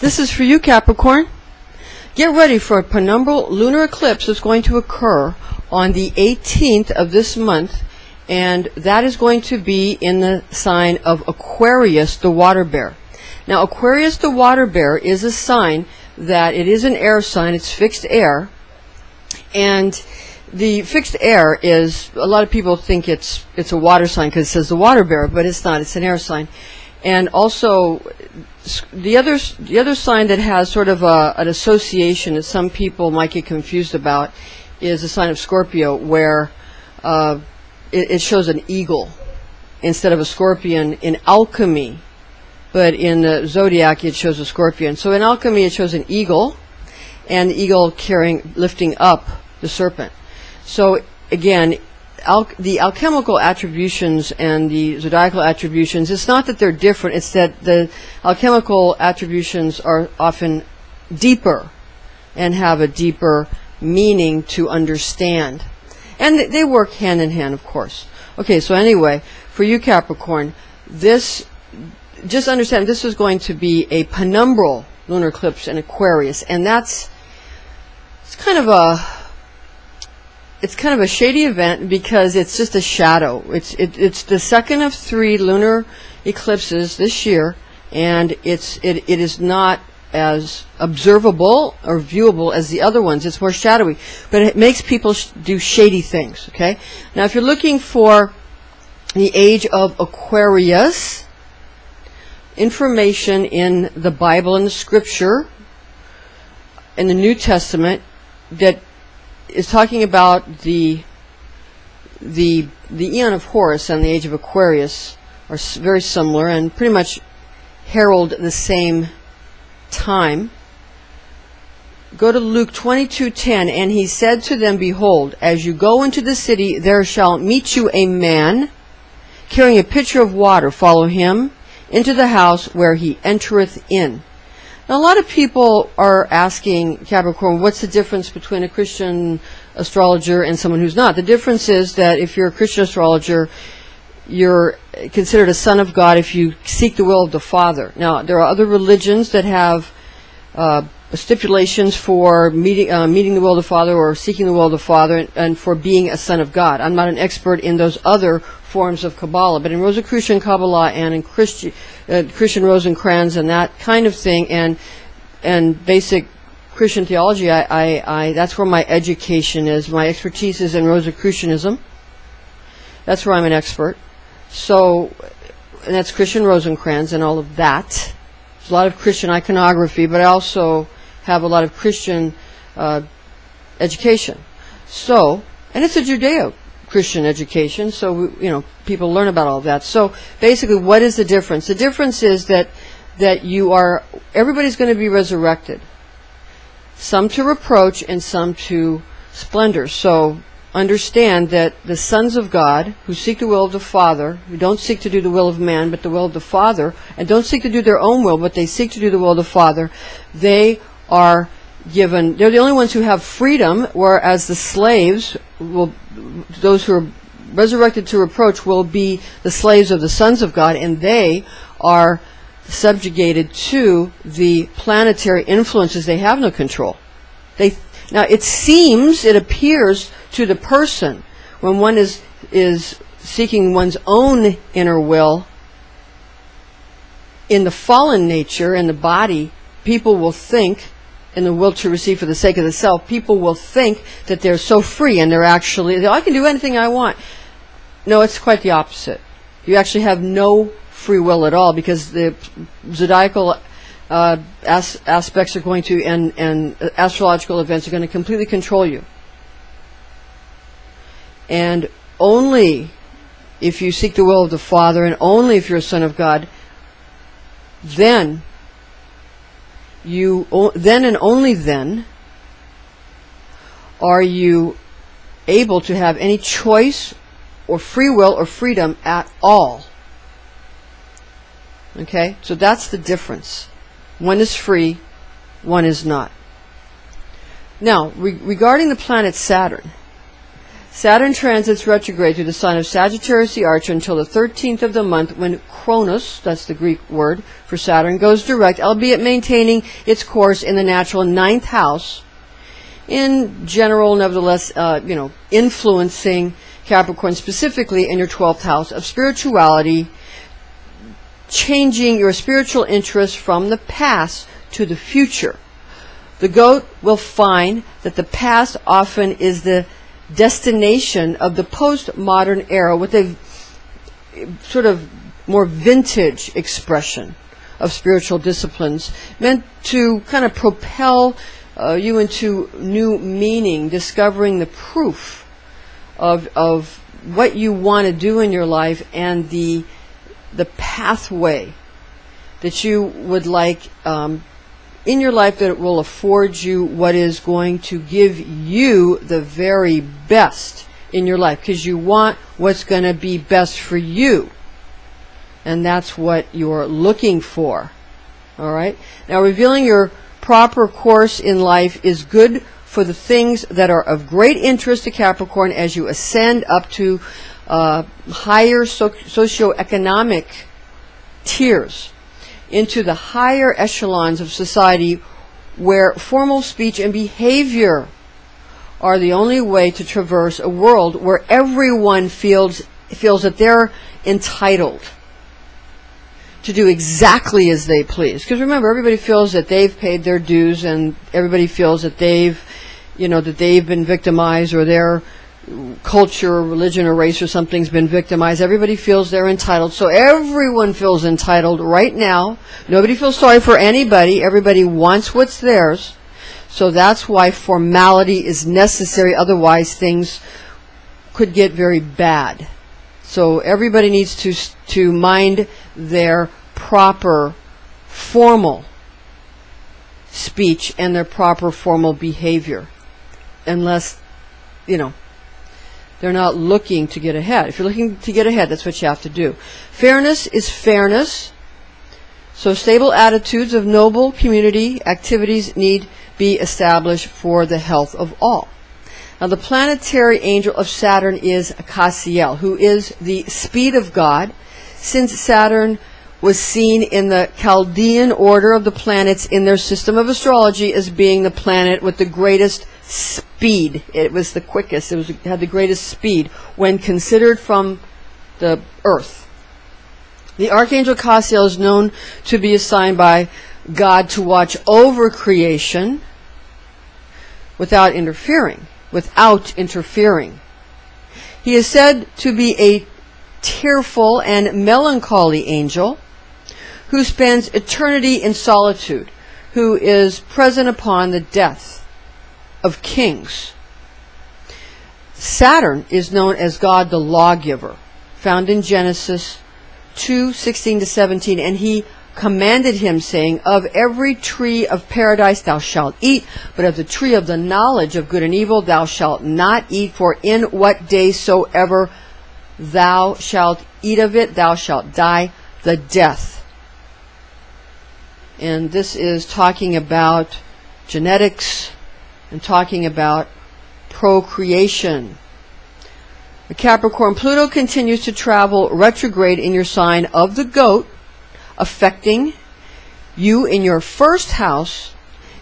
This is for you, Capricorn. Get ready for a penumbral lunar eclipse that's going to occur on the 18th of this month, and that is going to be in the sign of Aquarius, the water bear. Now, Aquarius, the water bear, is a sign that it is an air sign. It's fixed air, and the fixed air is, a lot of people think it's a water sign because it says the water bear, but it's not. It's an air sign. And also, the other sign that has sort of an association that some people might get confused about is the sign of Scorpio, where it shows an eagle instead of a scorpion in alchemy, but in the Zodiac it shows a scorpion. So in alchemy it shows an eagle, and the eagle lifting up the serpent. So again, the alchemical attributions and the zodiacal attributions, it's not that they're different, it's that the alchemical attributions are often deeper and have a deeper meaning to understand. And they work hand in hand, of course. Okay, so anyway, for you, Capricorn, just understand this is going to be a penumbral lunar eclipse in Aquarius, and it's kind of a shady event because it's just a shadow. It's the second of 3 lunar eclipses this year, and it is not as observable or viewable as the other ones. It's more shadowy, but it makes people do shady things. Okay. Now, if you're looking for the age of Aquarius, information in the Bible and the Scripture, in the New Testament, that is talking about the Eon of Horus and the age of Aquarius are very similar and pretty much herald the same time. Go to Luke 22:10, and he said to them, "Behold, as you go into the city, there shall meet you a man carrying a pitcher of water. Follow him into the house where he entereth in." Now, a lot of people are asking, Capricorn, what's the difference between a Christian astrologer and someone who's not? The difference is that if you're a Christian astrologer, you're considered a son of God if you seek the will of the Father. Now, there are other religions that have stipulations for meeting the will of the Father or seeking the will of the Father and for being a son of God. I'm not an expert in those other forms of Kabbalah, but in Rosicrucian Kabbalah and in Christian Rosencrantz and that kind of thing, and basic Christian theology, that's where my education is. My expertise is in Rosicrucianism. That's where I'm an expert. So, and that's Christian Rosencrantz and all of that. There's a lot of Christian iconography, but I also have a lot of Christian education. So, and it's a Judeo-Christian education, so people learn about all of that. So basically, what is the difference? The difference is that everybody's going to be resurrected. Some to reproach and some to splendor. So understand that the sons of God who seek the will of the Father, who don't seek to do the will of man, but the will of the Father, and don't seek to do their own will, but they seek to do the will of the Father, they're the only ones who have freedom, whereas the slaves, those who are resurrected to reproach, will be the slaves of the sons of God, and they are subjugated to the planetary influences. They have no control. Now, it appears to the person, when one is seeking one's own inner will, in the fallen nature, in the body, people will think, in the will to receive for the sake of the self, people will think that they're so free, and they're actually, I can do anything I want. No, it's quite the opposite. You actually have no free will at all, because the zodiacal aspects are going to, and astrological events are going to completely control you. And only if you seek the will of the Father, and only if you're a son of God, then and only then are you able to have any choice or free will or freedom at all. Okay, so that's the difference. One is free, one is not. Now, regarding the planet Saturn, Saturn transits retrograde through the sign of Sagittarius the Archer until the 13th of the month, when Kronos, that's the Greek word for Saturn, goes direct, albeit maintaining its course in the natural 9th house, in general, nevertheless, influencing Capricorn, specifically in your 12th house of spirituality, changing your spiritual interest from the past to the future. The goat will find that the past often is the destination of the postmodern era, with a sort of more vintage expression of spiritual disciplines, meant to kind of propel you into new meaning, discovering the proof of what you want to do in your life, and the pathway that you would like in your life, that it will afford you what is going to give you the very best in your life, because you want what's going to be best for you, and that's what you're looking for. All right, now, revealing your proper course in life is good for the things that are of great interest to Capricorn as you ascend up to higher socioeconomic tiers, into the higher echelons of society, where formal speech and behavior are the only way to traverse a world where everyone feels that they're entitled to do exactly as they please. Because remember, everybody feels that they've paid their dues, and everybody feels that they've been victimized, or their culture or religion or race or something's been victimized. Everybody feels they're entitled. So everyone feels entitled right now. Nobody feels sorry for anybody. Everybody wants what's theirs. So that's why formality is necessary. Otherwise, things could get very bad. So everybody needs to mind their proper formal speech and their proper formal behavior, unless, they're not looking to get ahead. If you're looking to get ahead, that's what you have to do. Fairness is fairness. So stable attitudes of noble community activities need be established for the health of all. Now, the planetary angel of Saturn is Cassiel, who is the speed of God. Since Saturn was seen in the Chaldean order of the planets in their system of astrology as being the planet with the greatest speed. It was the quickest. It had the greatest speed when considered from the Earth. The Archangel Cassiel is known to be assigned by God to watch over creation without interfering. He is said to be a tearful and melancholy angel who spends eternity in solitude, who is present upon the death of kings. Saturn is known as God the lawgiver, found in Genesis 2:16-17, and he commanded him, saying, "Of every tree of paradise thou shalt eat, but of the tree of the knowledge of good and evil thou shalt not eat, for in what day soever thou shalt eat of it, thou shalt die the death." And this is talking about genetics and talking about procreation. The Capricorn, Pluto continues to travel retrograde in your sign of the goat, affecting you in your first house,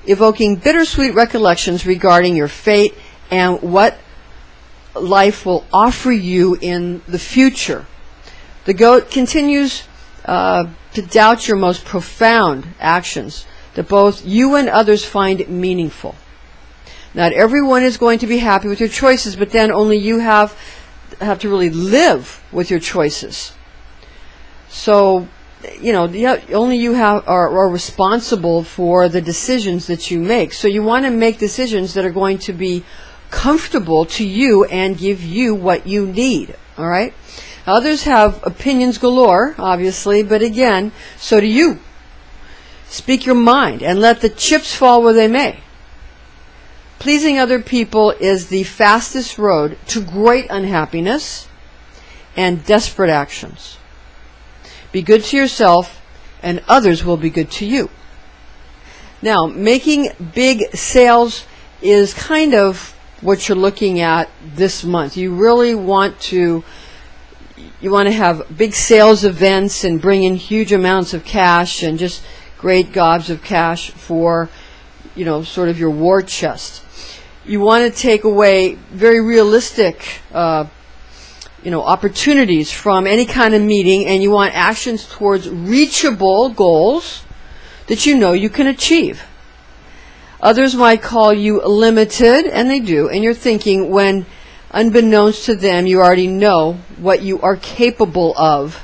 evoking bittersweet recollections regarding your fate and what life will offer you in the future. The goat continues to doubt your most profound actions that both you and others find meaningful. Not everyone is going to be happy with your choices, but then only you have to really live with your choices. So, only you are responsible for the decisions that you make. So you want to make decisions that are going to be comfortable to you and give you what you need. All right? Others have opinions galore, obviously, but again, so do you. Speak your mind and let the chips fall where they may. Pleasing other people is the fastest road to great unhappiness and desperate actions. Be good to yourself and others will be good to you. Now, making big sales is kind of what you're looking at this month. You really want to have big sales events and bring in huge amounts of cash and just great gobs of cash for, sort of your war chest. You want to take away very realistic, opportunities from any kind of meeting, and you want actions towards reachable goals that you can achieve. Others might call you limited, and they do, and you're thinking when, unbeknownst to them, you already know what you are capable of.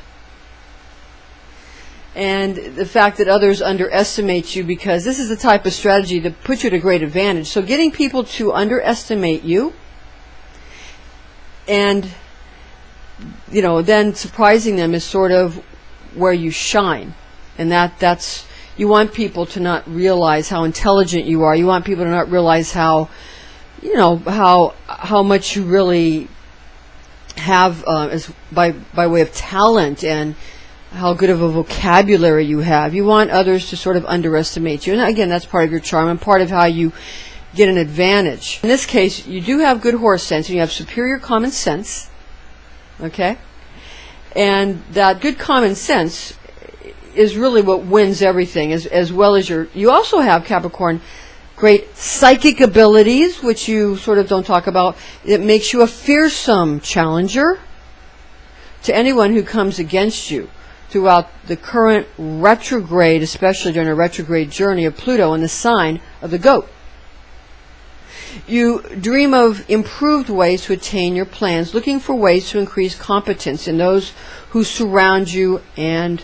And the fact that others underestimate you, because this is the type of strategy that puts you at a great advantage. So getting people to underestimate you and, then surprising them is sort of where you shine. And that's, you want people to not realize how intelligent you are. You want people to not realize how, how much you really have by way of talent and how good of a vocabulary you have. You want others to sort of underestimate you. And again, that's part of your charm and part of how you get an advantage. In this case, you do have good horse sense and you have superior common sense. Okay? And that good common sense is really what wins everything, as well as you also have, Capricorn, great psychic abilities, which you sort of don't talk about. It makes you a fearsome challenger to anyone who comes against you throughout the current retrograde, especially during a retrograde journey of Pluto in the sign of the goat. You dream of improved ways to attain your plans, looking for ways to increase competence in those who surround you, and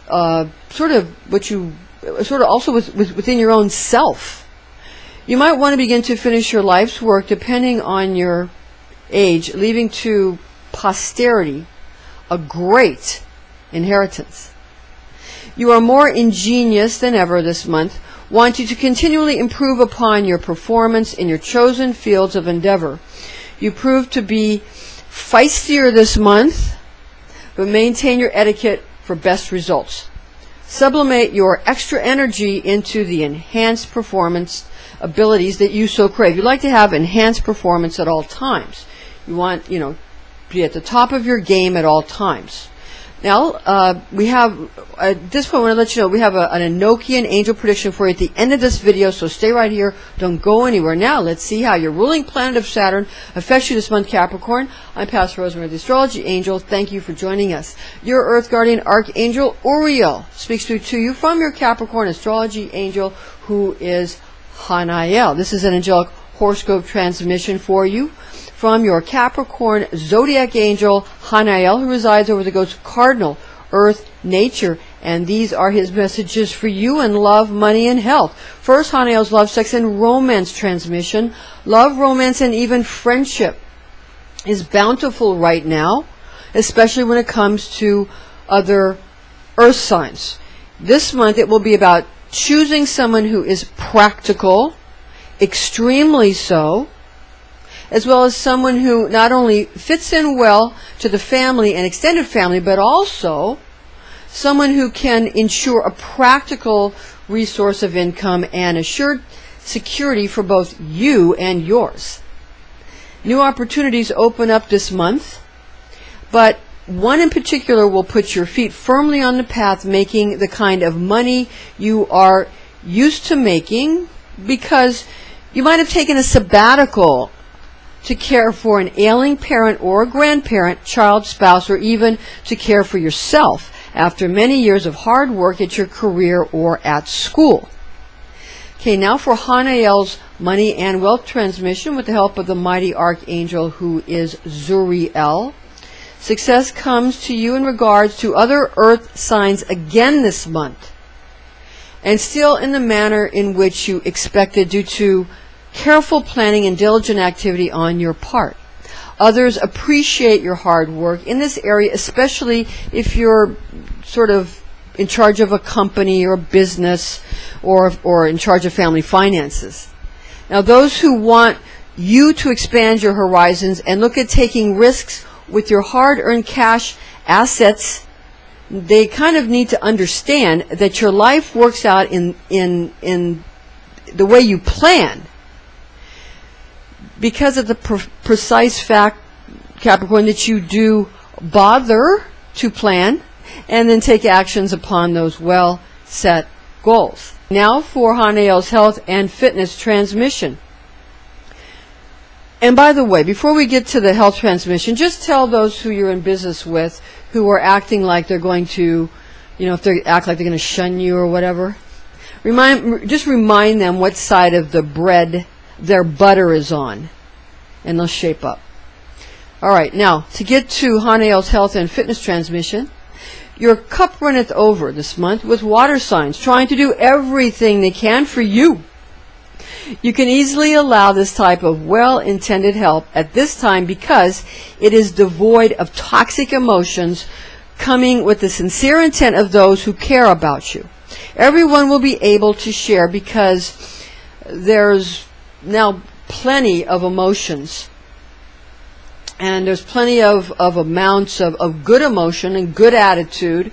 sort of also within your own self. You might want to begin to finish your life's work, depending on your age, leaving to posterity a great inheritance. You are more ingenious than ever this month, wanting to continually improve upon your performance in your chosen fields of endeavor. You prove to be feistier this month, but maintain your etiquette for best results. Sublimate your extra energy into the enhanced performance abilities that you so crave. You like to have enhanced performance at all times. You want, to be at the top of your game at all times. Now, we have, at this point, I want to let you know, we have an Enochian angel prediction for you at the end of this video, so stay right here. Don't go anywhere. Now, let's see how your ruling planet of Saturn affects you this month, Capricorn. I'm Pastor Rosemary, the Astrology Angel. Thank you for joining us. Your Earth Guardian Archangel, Uriel, speaks to you from your Capricorn Astrology Angel, who is Hanael. This is an angelic horoscope transmission for you from your Capricorn Zodiac Angel, Hanael, who resides over the goats of Cardinal, Earth, Nature, and these are his messages for you in love, money, and health. First, Hanael's love, sex, and romance transmission. Love, romance, and even friendship is bountiful right now, especially when it comes to other Earth signs. This month, it will be about choosing someone who is practical, extremely so, as well as someone who not only fits in well to the family and extended family, but also someone who can ensure a practical resource of income and assured security for both you and yours. New opportunities open up this month, but one in particular will put your feet firmly on the path, making the kind of money you are used to making, because you might have taken a sabbatical to care for an ailing parent or a grandparent, child, spouse, or even to care for yourself after many years of hard work at your career or at school. Okay, now for Hanael's money and wealth transmission with the help of the mighty archangel who is Uriel. Success comes to you in regards to other earth signs again this month, and still in the manner in which you expected due to careful planning and diligent activity on your part. Others appreciate your hard work in this area, especially if you're sort of in charge of a company or a business or in charge of family finances. Now, those who want you to expand your horizons and look at taking risks with your hard-earned cash assets they kind of need to understand that your life works out in the way you plan. Because of the precise fact, Capricorn, that you do bother to plan and then take actions upon those well-set goals. Now for Hanael's health and fitness transmission. And by the way, before we get to the health transmission, just tell those who you're in business with who are acting like they're going to, if they act like they're going to shun you or whatever, just remind them what side of the bread their butter is on, and they'll shape up. All right, now, to get to Hanael's health and fitness transmission, your cup runneth over this month with water signs trying to do everything they can for you. You can easily allow this type of well-intended help at this time because it is devoid of toxic emotions coming with the sincere intent of those who care about you. Everyone will be able to share because there's now plenty of emotions. And there's plenty of amounts of good emotion and good attitude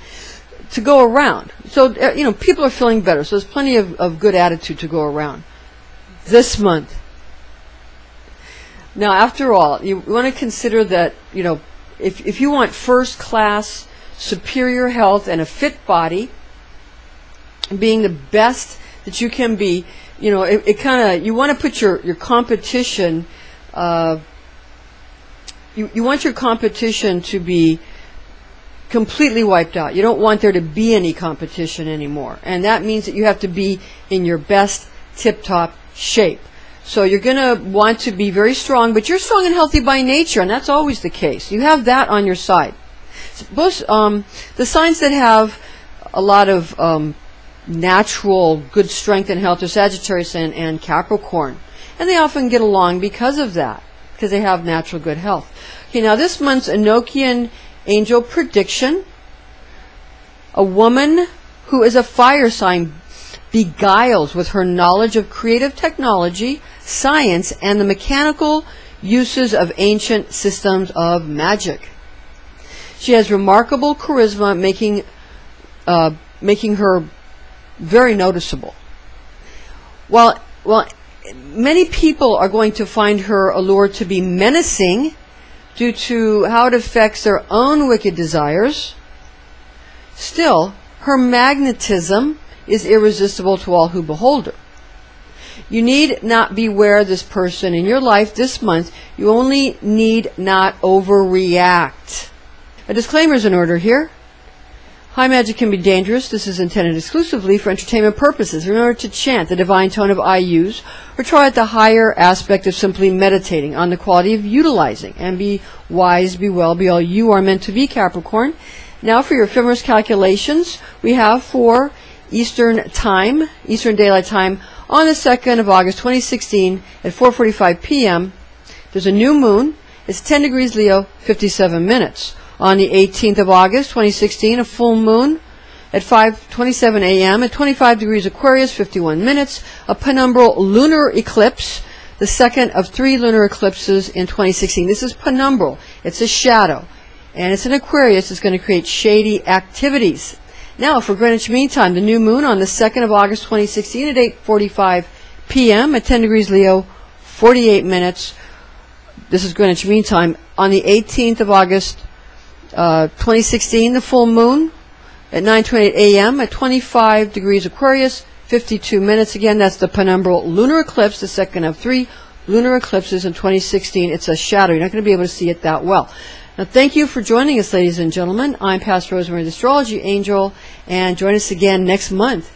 to go around. So, people are feeling better. So there's plenty of good attitude to go around this month. Now, after all, you want to consider that, if you want first class, superior health and a fit body, being the best that you can be, you want to put your competition, you want your competition to be completely wiped out. You don't want there to be any competition anymore. And that means that you have to be in your best tip-top shape. So you're going to want to be very strong, but you're strong and healthy by nature, and that's always the case. You have that on your side. Suppose, the signs that have a lot of natural good strength and health are Sagittarius and Capricorn. And they often get along because of that, because they have natural good health. Okay, now this month's Enochian angel prediction: a woman who is a fire sign beguiles with her knowledge of creative technology, science, and the mechanical uses of ancient systems of magic. She has remarkable charisma, making her very noticeable. Well, many people are going to find her allure to be menacing due to how it affects their own wicked desires. Still, her magnetism is irresistible to all who behold her. You need not beware this person in your life this month. You only need not overreact. A disclaimer is in order here. High magic can be dangerous. This is intended exclusively for entertainment purposes. Remember to chant the divine tone of I use, or try out the higher aspect of simply meditating on the quality of utilizing. And be wise, be well, be all you are meant to be, Capricorn. Now for your ephemeris calculations, we have for Eastern Daylight Time, on the 2nd of August 2016 at 4:45 p.m. There's a new moon. It's 10 degrees Leo, 57 minutes. On the 18th of August 2016, a full moon at 5:27 a.m. at 25 degrees Aquarius, 51 minutes. A penumbral lunar eclipse, the second of 3 lunar eclipses in 2016. This is penumbral. It's a shadow. And it's an Aquarius. It's going to create shady activities. Now, for Greenwich Mean Time, the new moon on the 2nd of August 2016 at 8:45 p.m. at 10 degrees Leo, 48 minutes. This is Greenwich Mean Time. On the 18th of August 2016, the full moon at 9:28 a.m. at 25 degrees Aquarius, 52 minutes. Again, that's the penumbral lunar eclipse, the second of 3 lunar eclipses in 2016. It's a shadow. You're not going to be able to see it that well. Now, thank you for joining us, ladies and gentlemen. I'm Pastor Rosemary, the Astrology Angel, and join us again next month.